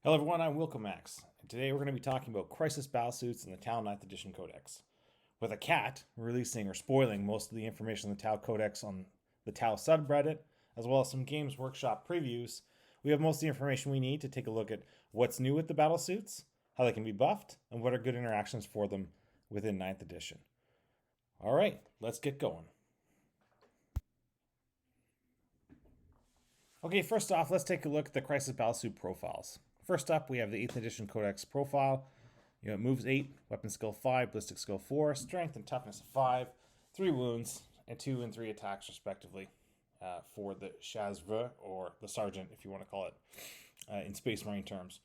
Hello everyone, I'm Wilcomax, and today we're going to be talking about Crisis Battlesuits in the T'au 9th Edition Codex. With a cat releasing or spoiling most of the information in the T'au Codex on the T'au subreddit, as well as some Games Workshop previews, we have most of the information we need to take a look at what's new with the Battlesuits, how they can be buffed, and what are good interactions for them within 9th Edition. Alright, let's get going. Okay, first off, let's take a look at the Crisis Battlesuit profiles. First up, we have the 8th Edition Codex profile. It moves 8, weapon skill 5, ballistic skill 4, strength and toughness 5, 3 wounds, and 2 and 3 attacks respectively for the Chazve, or the Sergeant if you want to call it, in Space Marine terms.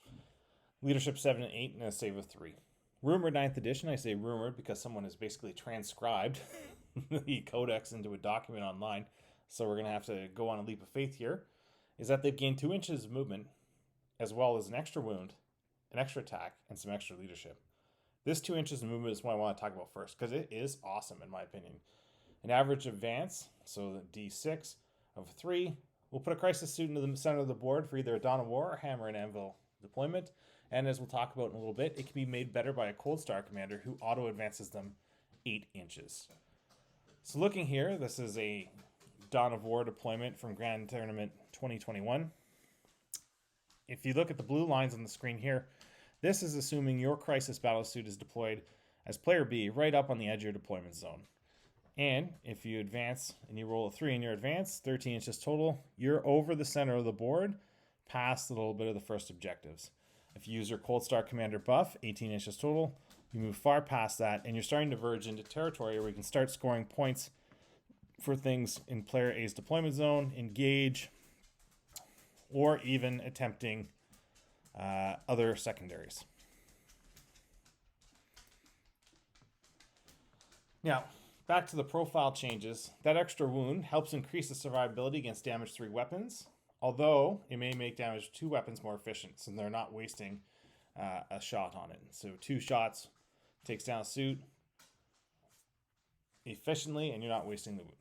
Leadership 7 and 8, and a save of 3. Rumored 9th Edition, I say rumored because someone has basically transcribed the Codex into a document online, so we're going to have to go on a leap of faith here, is that they've gained 2 inches of movement, as well as an extra wound, an extra attack, and some extra leadership. This 2 inches of movement is what I want to talk about first, because it is awesome in my opinion. An average advance, so the D6 of 3, we'll put a Crisis Suit into the center of the board for either a Dawn of War or Hammer and Anvil deployment, and as we'll talk about in a little bit, it can be made better by a Cold Star commander who auto-advances them 8 inches. So looking here, this is a Dawn of War deployment from Grand Tournament 2021. If you look at the blue lines on the screen here, this is assuming your Crisis Battlesuit is deployed as player B right up on the edge of your deployment zone. And if you advance and you roll a 3 in your advance, 13 inches total, you're over the center of the board, past a little bit of the first objectives. If you use your Cold Star Commander buff, 18 inches total, you move far past that, and you're starting to verge into territory where you can start scoring points for things in player A's deployment zone, engage, or even attempting other secondaries. Now, back to the profile changes. That extra wound helps increase the survivability against damage 3 weapons, although it may make damage 2 weapons more efficient, so they're not wasting a shot on it. So 2 shots takes down a suit efficiently, and you're not wasting the wound.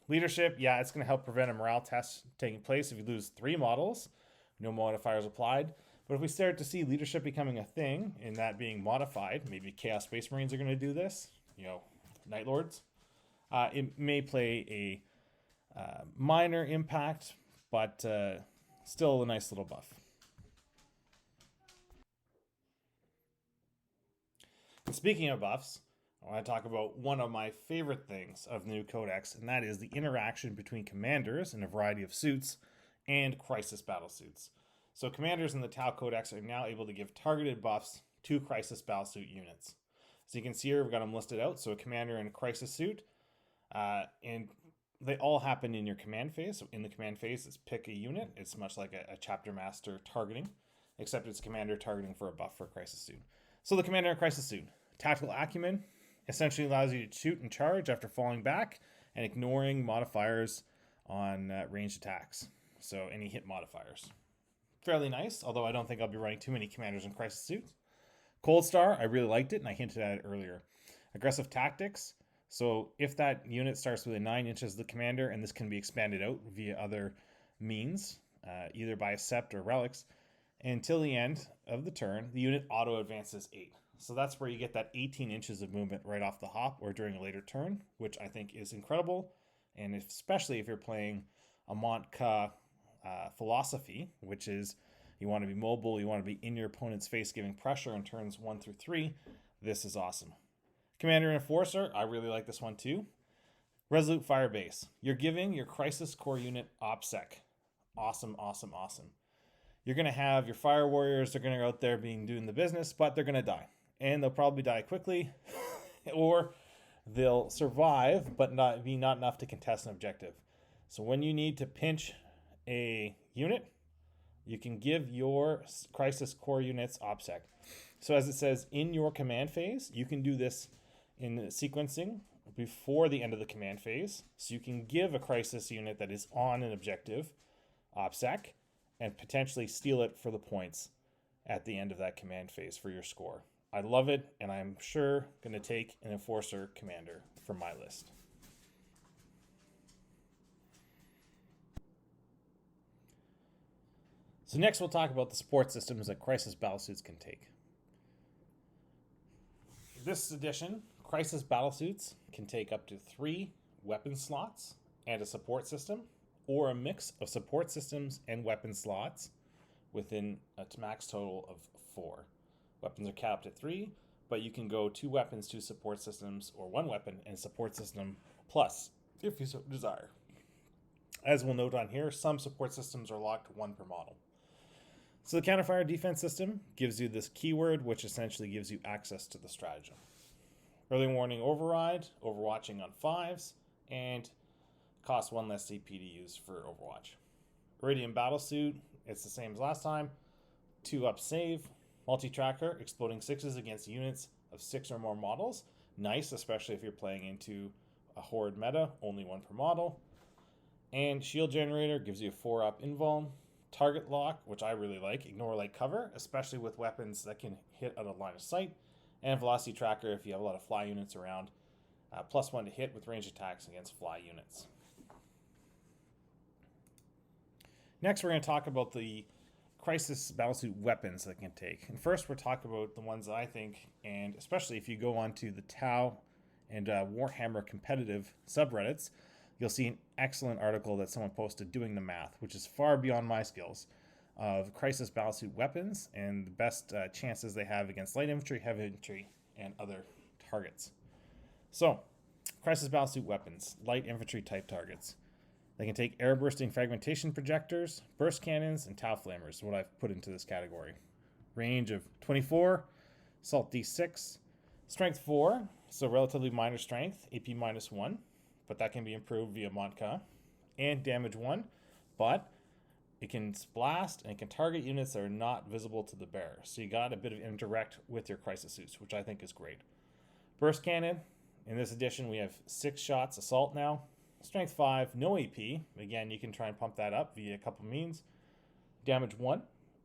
Leadership, yeah, it's going to help prevent a morale test taking place if you lose 3 models. No modifiers applied. But if we start to see leadership becoming a thing, and that being modified, maybe Chaos Space Marines are going to do this, Night Lords, it may play a minor impact, but still a nice little buff. And speaking of buffs, I want to talk about one of my favorite things of the new Codex, and that is the interaction between commanders in a variety of suits and Crisis Battlesuits. So commanders in the T'au Codex are now able to give targeted buffs to Crisis Battlesuit units. So you can see here, we've got them listed out. So a commander in a Crisis suit, and they all happen in your command phase. So in the command phase, it's pick a unit. It's much like a Chapter Master targeting, except it's commander targeting for a buff for a Crisis suit. So the commander in a Crisis suit, tactical acumen, essentially allows you to shoot and charge after falling back and ignoring modifiers on ranged attacks. So any hit modifiers. Fairly nice, although I don't think I'll be running too many commanders in Crisis suits. Cold Star, I really liked it, and I hinted at it earlier. Aggressive tactics. So if that unit starts within 9 inches of the commander, and this can be expanded out via other means, either by a sept or relics, until the end of the turn, the unit auto advances 8. So that's where you get that 18 inches of movement right off the hop or during a later turn, which I think is incredible. And especially if you're playing a Montka philosophy, which is you want to be mobile, you want to be in your opponent's face giving pressure in turns 1 through 3, this is awesome. Commander and Enforcer, I really like this one too. Resolute Fire Base. You're giving your Crisis Core unit OPSEC. Awesome, awesome, awesome. You're going to have your Fire Warriors, they're going to go out there doing the business, but they're going to die. And they'll probably die quickly, or they'll survive, but not enough to contest an objective. So when you need to pinch a unit, you can give your Crisis Core units OPSEC. So as it says, in your command phase, you can do this in sequencing before the end of the command phase. So you can give a Crisis unit that is on an objective OPSEC and potentially steal it for the points at the end of that command phase for your score. I love it, and I'm sure going to take an Enforcer commander from my list. So next we'll talk about the support systems that Crisis Battlesuits can take. This edition, Crisis Battlesuits can take up to 3 weapon slots and a support system, or a mix of support systems and weapon slots within a max total of 4. Weapons are capped at 3, but you can go 2 weapons, 2 support systems, or 1 weapon and support system plus, if you so desire. As we'll note on here, some support systems are locked 1 per model. So the counterfire defense system gives you this keyword, which essentially gives you access to the stratagem. Early warning override, overwatching on 5s, and costs 1 less CP to use for Overwatch. Iridium Battlesuit, it's the same as last time. 2-up save, multi-tracker, exploding 6s against units of 6 or more models. Nice, especially if you're playing into a horde meta, only 1 per model. And shield generator gives you a 4-up invuln. Target lock, which I really like, ignore light cover, especially with weapons that can hit out of line of sight. And velocity tracker if you have a lot of fly units around. +1 to hit with range attacks against fly units. Next, we're going to talk about the Crisis Battlesuit weapons that it can take. And first, we're talking about the ones that I think, and especially if you go onto the T'au and Warhammer competitive subreddits, you'll see an excellent article that someone posted doing the math, which is far beyond my skills, of Crisis Battlesuit weapons and the best chances they have against light infantry, heavy infantry, and other targets. So, Crisis Battlesuit weapons, light infantry type targets. They can take air bursting fragmentation projectors, burst cannons, and T'au flamers, what I've put into this category. Range of 24, assault D6, strength 4, so relatively minor strength, AP -1, but that can be improved via Monka, and damage 1, but it can blast and it can target units that are not visible to the bearer. So you got a bit of indirect with your crisis suits, which I think is great. Burst cannon, in this edition we have 6 shots assault now, strength 5, no AP. Again, you can try and pump that up via a couple means. Damage 1,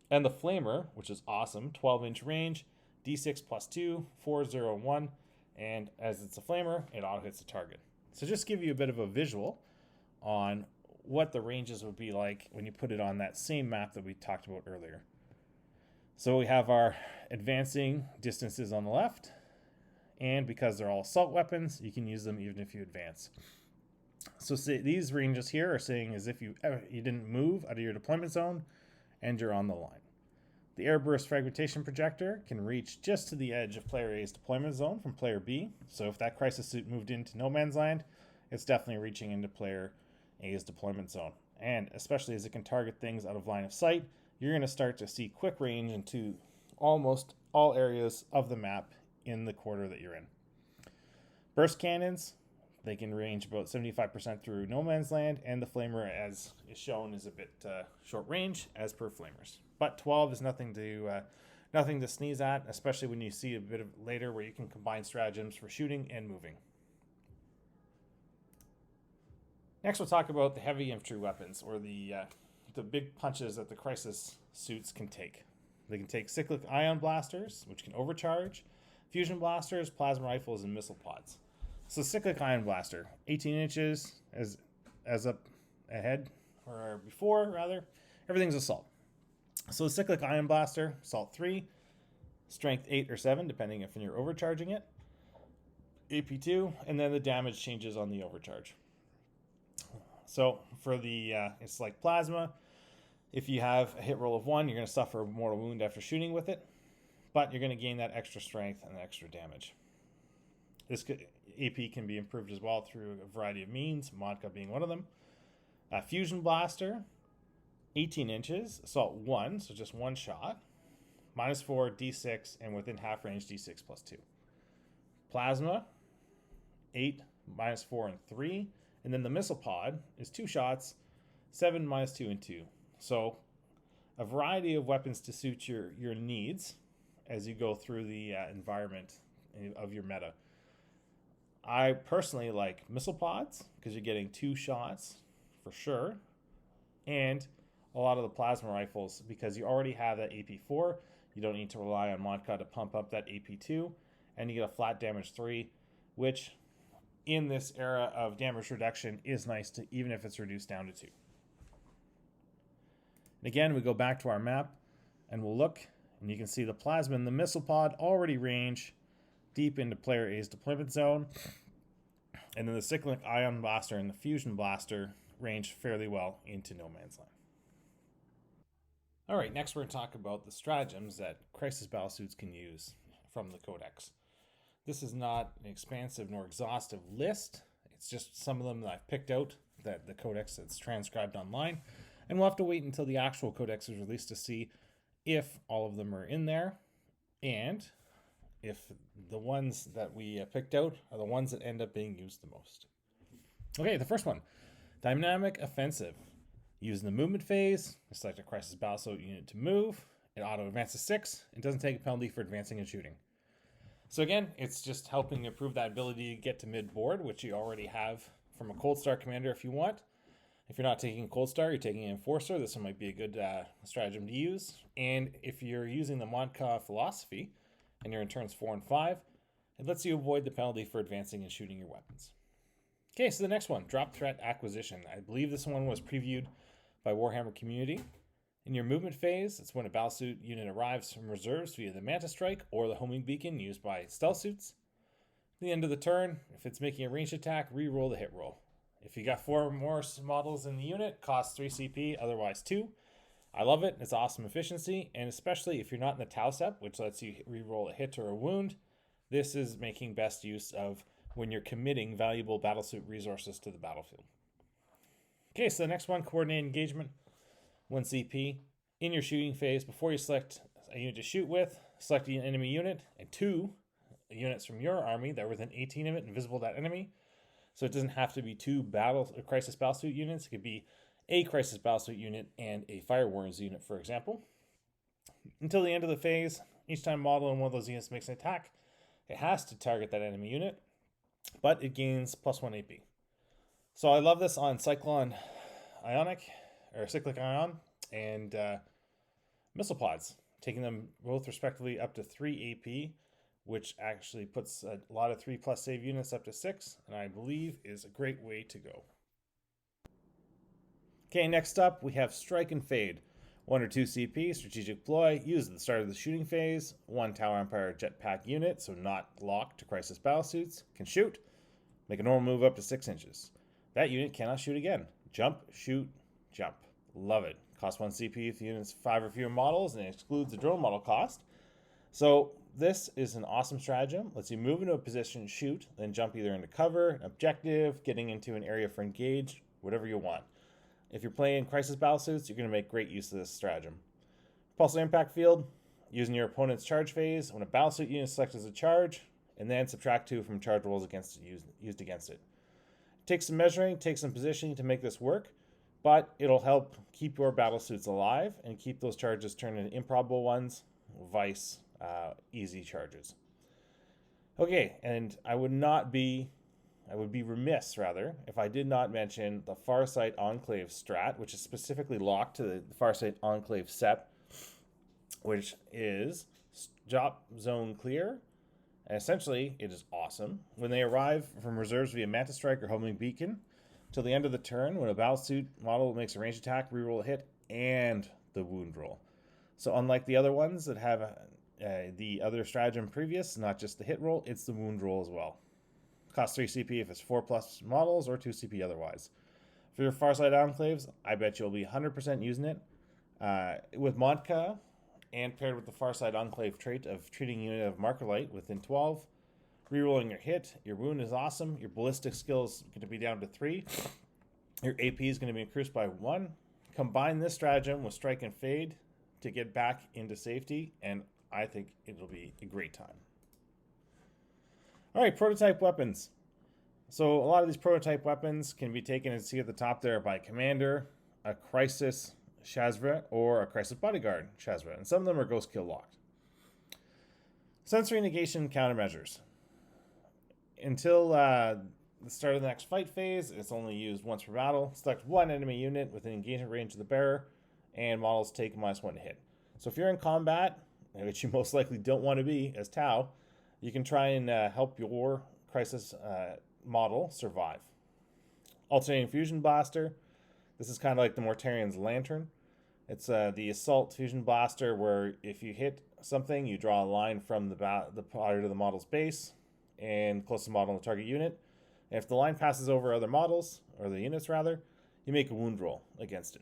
and the flamer, which is awesome, 12-inch range, D6 +2, 401, and as it's a flamer, it auto hits the target. So just give you a bit of a visual on what the ranges would be like when you put it on that same map that we talked about earlier. So we have our advancing distances on the left, and because they're all assault weapons, you can use them even if you advance. So these ranges here are saying as if you didn't move out of your deployment zone and you're on the line. The airburst fragmentation projector can reach just to the edge of player A's deployment zone from player B. So if that crisis suit moved into no man's land, it's definitely reaching into player A's deployment zone. And especially as it can target things out of line of sight, you're going to start to see quick range into almost all areas of the map in the quarter that you're in. Burst cannons, they can range about 75% through no man's land, and the flamer, as is shown, is a bit short range as per flamers. But 12 is nothing to sneeze at, especially when you see a bit of later where you can combine stratagems for shooting and moving. Next, we'll talk about the heavy infantry weapons, or the big punches that the crisis suits can take. They can take cyclic ion blasters, which can overcharge, fusion blasters, plasma rifles, and missile pods. So cyclic ion blaster, 18 inches as up ahead, or before rather, everything's assault. So the cyclic ion blaster, assault 3, strength 8 or 7, depending if you're overcharging it, AP 2, and then the damage changes on the overcharge. So for the, it's like plasma. If you have a hit roll of 1, you're going to suffer a mortal wound after shooting with it, but you're going to gain that extra strength and extra damage. This AP can be improved as well through a variety of means, Modka being one of them. Fusion blaster, 18 inches, assault 1, so just 1 shot, -4, D6, and within half range, D6 +2. Plasma, 8, -4, and 3. And then the missile pod is 2 shots, 7, -2, and 2. So a variety of weapons to suit your needs as you go through the environment of your meta. I personally like missile pods because you're getting 2 shots for sure, and a lot of the plasma rifles because you already have that AP4. You don't need to rely on Modka to pump up that AP2, and you get a flat damage 3, which in this era of damage reduction is nice to, even if it's reduced down to 2. And again, we go back to our map and we'll look, and you can see the plasma and the missile pod already range deep into player A's deployment zone. And then the cyclic ion blaster and the fusion blaster range fairly well into no man's land. Alright, next we're going to talk about the stratagems that Crisis Battlesuits can use from the Codex. This is not an expansive nor exhaustive list. It's just some of them that I've picked out that the Codex that's transcribed online. And we'll have to wait until the actual Codex is released to see if all of them are in there and if the ones that we picked out are the ones that end up being used the most. Okay, the first one, Dynamic Offensive. Using the movement phase, select a Crisis Battlesuit unit to move. It auto advances 6 and doesn't take a penalty for advancing and shooting. So again, it's just helping improve that ability to get to mid-board, which you already have from a Cold Star commander if you want. If you're not taking a Cold Star, you're taking an Enforcer, this one might be a good stratagem to use. And if you're using the Monka philosophy, and you're in turns 4 and 5, it lets you avoid the penalty for advancing and shooting your weapons. Okay, so the next one, Drop Threat Acquisition. I believe this one was previewed by Warhammer Community. In your movement phase, it's when a battlesuit unit arrives from reserves via the Manta Strike or the homing beacon used by stealth suits. At the end of the turn, if it's making a ranged attack, re-roll the hit roll. If you got 4 or more models in the unit, costs 3 CP, otherwise 2. I love it. It's awesome efficiency, and especially if you're not in the Tau step, which lets you re-roll a hit or a wound, this is making best use of when you're committing valuable battlesuit resources to the battlefield. Okay, so the next one, Coordinated Engagement. 1 CP. In your shooting phase, before you select a unit to shoot with, select an enemy unit and 2 units from your army that are within 18 of it and visible to that enemy. So it doesn't have to be 2 Crisis Battlesuit units. It could be a Crisis Battlesuit unit and a Fire Warriors unit, for example. Until the end of the phase, each time a model in one of those units makes an attack, it has to target that enemy unit, but it gains +1 AP. So I love this on Cyclic Ion and Missile Pods, taking them both respectively up to 3 AP, which actually puts a lot of 3+ save units up to 6, and I believe is a great way to go. Okay, next up we have Strike and Fade. 1 or 2 CP, strategic ploy, used at the start of the shooting phase. 1 Tower Empire jetpack unit, so not locked to Crisis Battlesuits, can shoot. Make a normal move up to 6 inches. That unit cannot shoot again. Jump, shoot, jump. Love it. Costs 1 CP if the unit's 5 or fewer models, and it excludes the drone model cost. So this is an awesome stratagem. Lets you move into a position, shoot, then jump either into cover, an objective, getting into an area for engage, whatever you want. If you're playing Crisis Battlesuits, you're going to make great use of this stratagem. Pulsar Impact Field, using your opponent's charge phase. When a battlesuit unit is selected as a charge, and then subtract 2 from charge rolls used against it. Take some measuring, take some positioning to make this work, but it'll help keep your battlesuits alive and keep those charges turned into improbable ones, vice easy charges. Okay, and I would be remiss, rather, if I did not mention the Farsight Enclave strat, which is specifically locked to the Farsight Enclave SEP, which is Drop Zone Clear. And essentially, it is awesome. When they arrive from reserves via Manta Strike or Homing Beacon, till the end of the turn, when a battlesuit model makes a ranged attack, reroll a hit, and the wound roll. So unlike the other ones that have the other stratagem previous, not just the hit roll, it's the wound roll as well. Costs 3 CP if it's 4+ models, or 2 CP otherwise. For your Farsight Enclaves, I bet you'll be 100% using it. With Monka, and paired with the Farsight Enclave trait of treating a unit of Marker Light within 12, rerolling your hit, your wound is awesome, your ballistic skill is going to be down to 3, your AP is going to be increased by 1. Combine this stratagem with Strike and Fade to get back into safety, and I think it'll be a great time. Alright, prototype weapons. So a lot of these prototype weapons can be taken, as you see at the top there, by Commander, a Crisis Shazra, or a Crisis Bodyguard Shazra, and some of them are Ghost Kill locked. Sensory negation countermeasures. Until the start of the next fight phase, it's only used once per battle. Select 1 enemy unit within engagement range of the bearer, and models take -1 to hit. So if you're in combat, which you most likely don't want to be as Tau, you can try and help your Crisis model survive. Alternating Fusion Blaster. This is kind of like the Mortarian's Lantern. It's the Assault Fusion Blaster, where if you hit something, you draw a line from the body to the model's base and closest model on the target unit. And if the line passes over other models, or the units rather, you make a wound roll against it.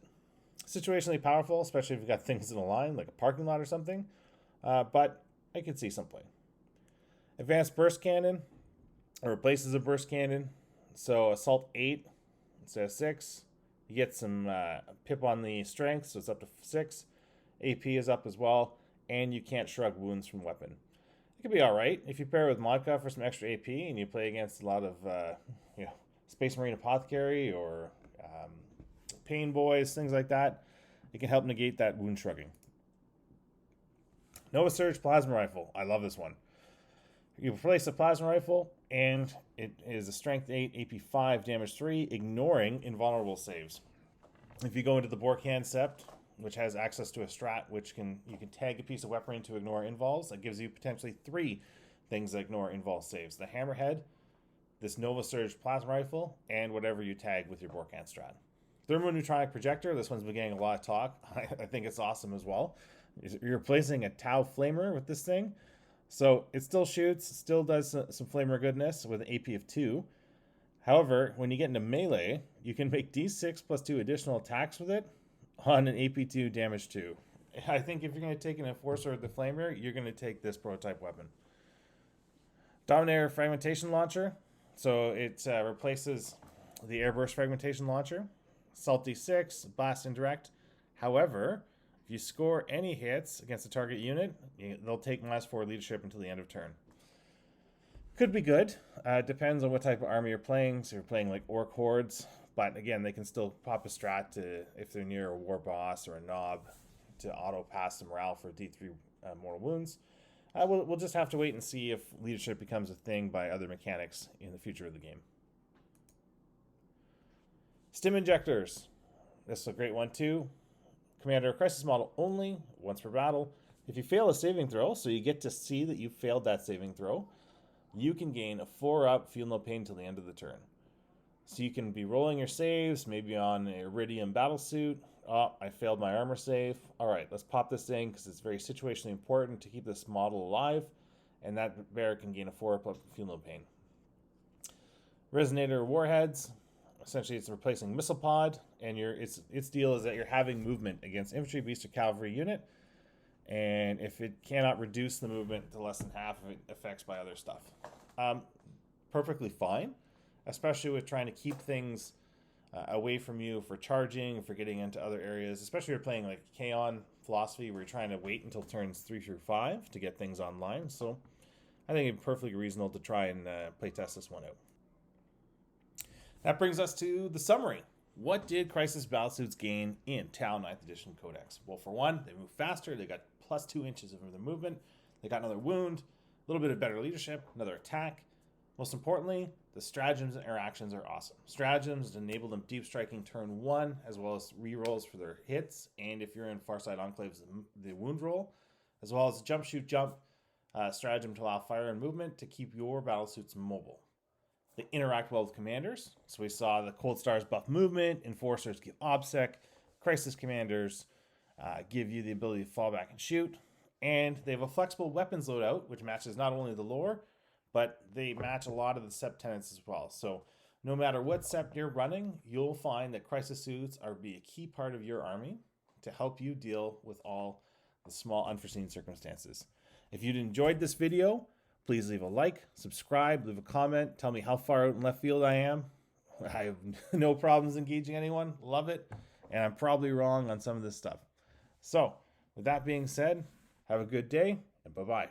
Situationally powerful, especially if you've got things in a line, like a parking lot or something, but I could see some play. Advanced Burst Cannon, or replaces a Burst Cannon. So Assault 8 instead of 6. You get some pip on the strength, so it's up to 6. AP is up as well, and you can't shrug wounds from weapon. It could be alright if you pair it with Modka for some extra AP and you play against a lot of Space Marine Apothecary or Pain Boys, things like that. It can help negate that wound shrugging. Nova Surge Plasma Rifle. I love this one. You replace a plasma rifle, and it is a strength 8, AP 5, damage 3, ignoring invulnerable saves. If you go into the Borkan Sept, which has access to a strat, which you can tag a piece of weaponry to ignore invuls, that gives you potentially 3 things that ignore invul saves. The Hammerhead, this Nova Surge Plasma Rifle, and whatever you tag with your Borkan strat. Thermoneutronic Projector, this one's been getting a lot of talk. I think it's awesome as well. You're replacing a T'au Flamer with this thing. So it still shoots, still does some flamer goodness with an AP of 2. However, when you get into melee, you can make D6 plus 2 additional attacks with it on an AP 2 damage 2. I think if you're going to take an Enforcer or the Flamer, you're going to take this prototype weapon. Dominator Fragmentation Launcher. So it replaces the Airburst Fragmentation Launcher. Assault D6, Blast Indirect. However, if you score any hits against a target unit, they'll take -4 leadership until the end of turn. Could be good. Depends on what type of army you're playing. So you're playing like Orc Hordes, but again, they can still pop a strat if they're near a War Boss or a Knob to auto pass the morale for D3 mortal wounds. We'll just have to wait and see if leadership becomes a thing by other mechanics in the future of the game. Stim Injectors. This is a great one too. Commander Crisis model only, once per battle. If you fail a saving throw, so you get to see that you failed that saving throw, you can gain a 4-up, feel no pain till the end of the turn. So you can be rolling your saves, maybe on a Iridium Battlesuit. Oh, I failed my armor save. All right, let's pop this thing because it's very situationally important to keep this model alive, and that bear can gain a 4-up, feel no pain. Resonator Warheads. Essentially, it's replacing Missile Pod, and its deal is that you're having movement against infantry, beast, or cavalry unit, and if it cannot reduce the movement to less than half of it, affects by other stuff. Perfectly fine, especially with trying to keep things away from you for charging, for getting into other areas, especially if you're playing like Kaon Philosophy, where you're trying to wait until turns 3 through 5 to get things online. So I think it's perfectly reasonable to try and play test this one out. That brings us to the summary. What did Crisis Battlesuits gain in T'au 9th Edition Codex? Well, for one, they move faster. They got plus 2 inches of their movement. They got another wound, a little bit of better leadership, another attack. Most importantly, the stratagems and interactions are awesome. Stratagems enable them deep striking turn 1, as well as rerolls for their hits, and if you're in Farside Enclaves, the wound roll, as well as jump, shoot, jump stratagem to allow fire and movement to keep your battlesuits mobile. They interact well with commanders. So we saw the Cold Stars buff movement, Enforcers give OBSEC, Crisis Commanders give you the ability to fall back and shoot, and they have a flexible weapons loadout, which matches not only the lore, but they match a lot of the Sept tenets as well. So no matter what Sept you're running, you'll find that Crisis suits are be a key part of your army to help you deal with all the small unforeseen circumstances. If you'd enjoyed this video, please leave a like, subscribe, leave a comment, tell me how far out in left field I am. I have no problems engaging anyone, love it, and I'm probably wrong on some of this stuff. So, with that being said, have a good day, and bye-bye.